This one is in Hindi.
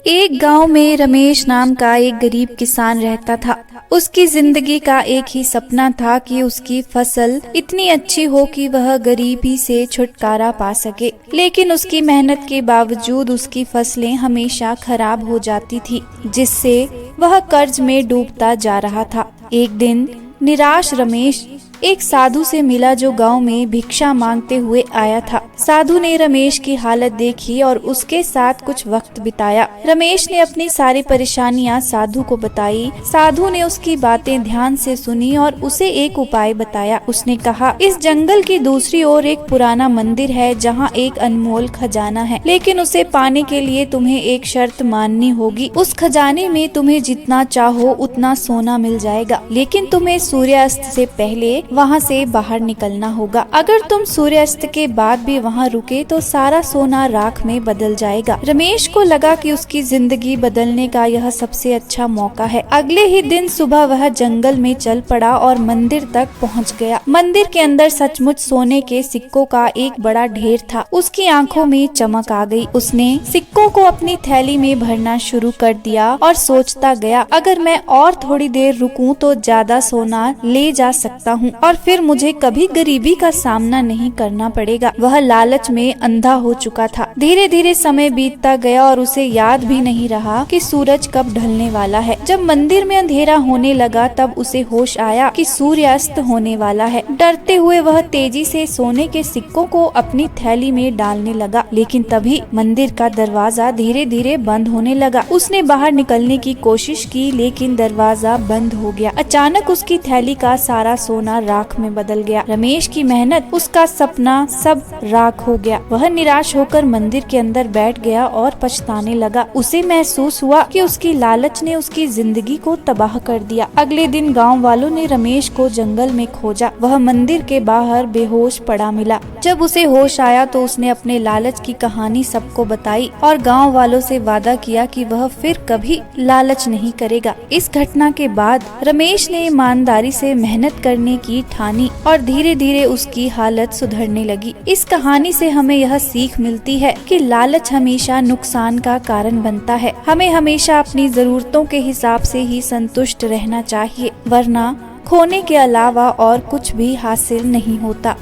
एक गांव में रमेश नाम का एक गरीब किसान रहता था। उसकी जिंदगी का एक ही सपना था कि उसकी फसल इतनी अच्छी हो कि वह गरीबी से छुटकारा पा सके। लेकिन उसकी मेहनत के बावजूद उसकी फसलें हमेशा खराब हो जाती थी, जिससे वह कर्ज में डूबता जा रहा था। एक दिन निराश रमेश एक साधु से मिला जो गांव में भिक्षा मांगते हुए आया था। साधु ने रमेश की हालत देखी और उसके साथ कुछ वक्त बिताया। रमेश ने अपनी सारी परेशानियां साधु को बताई। साधु ने उसकी बातें ध्यान से सुनी और उसे एक उपाय बताया। उसने कहा, इस जंगल की दूसरी ओर एक पुराना मंदिर है जहां एक अनमोल खजाना है, लेकिन उसे पाने के लिए तुम्हें एक शर्त माननी होगी। उस खजाने में तुम्हें जितना चाहो उतना सोना मिल जाएगा, लेकिन तुम्हें सूर्यास्त से पहले वहाँ से बाहर निकलना होगा। अगर तुम सूर्यास्त के बाद भी वहाँ रुके तो सारा सोना राख में बदल जाएगा। रमेश को लगा कि उसकी जिंदगी बदलने का यह सबसे अच्छा मौका है। अगले ही दिन सुबह वह जंगल में चल पड़ा और मंदिर तक पहुँच गया। मंदिर के अंदर सचमुच सोने के सिक्कों का एक बड़ा ढेर था। उसकी आंखों में चमक आ गई। उसने सिक्कों को अपनी थैली में भरना शुरू कर दिया और सोचता गया, अगर मैं और थोड़ी देर रुकूं तो ज्यादा सोना ले जा सकता हूँ और फिर मुझे कभी गरीबी का सामना नहीं करना पड़ेगा। वह लालच में अंधा हो चुका था। धीरे धीरे समय बीतता गया और उसे याद भी नहीं रहा कि सूरज कब ढलने वाला है। जब मंदिर में अंधेरा होने लगा तब उसे होश आया कि सूर्यास्त होने वाला है। डरते हुए वह तेजी से सोने के सिक्कों को अपनी थैली में डालने लगा, लेकिन तभी मंदिर का दरवाजा धीरे धीरे बंद होने लगा। उसने बाहर निकलने की कोशिश की, लेकिन दरवाजा बंद हो गया। अचानक उसकी थैली का सारा सोना राख में बदल गया। रमेश की मेहनत, उसका सपना सब राख हो गया। वह निराश होकर मंदिर के अंदर बैठ गया और पछताने लगा। उसे महसूस हुआ कि उसकी लालच ने उसकी जिंदगी को तबाह कर दिया। अगले दिन गांव वालों ने रमेश को जंगल में खोजा। वह मंदिर के बाहर बेहोश पड़ा मिला। जब उसे होश आया तो उसने अपने लालच की कहानी सबको बताई और गाँव वालों से वादा किया कि वह फिर कभी लालच नहीं करेगा। इस घटना के बाद रमेश ने ईमानदारी से मेहनत करने की ठानी और धीरे धीरे उसकी हालत सुधरने लगी। इस कहानी से हमें यह सीख मिलती है कि लालच हमेशा नुकसान का कारण बनता है। हमें हमेशा अपनी जरूरतों के हिसाब से ही संतुष्ट रहना चाहिए, वरना खोने के अलावा और कुछ भी हासिल नहीं होता।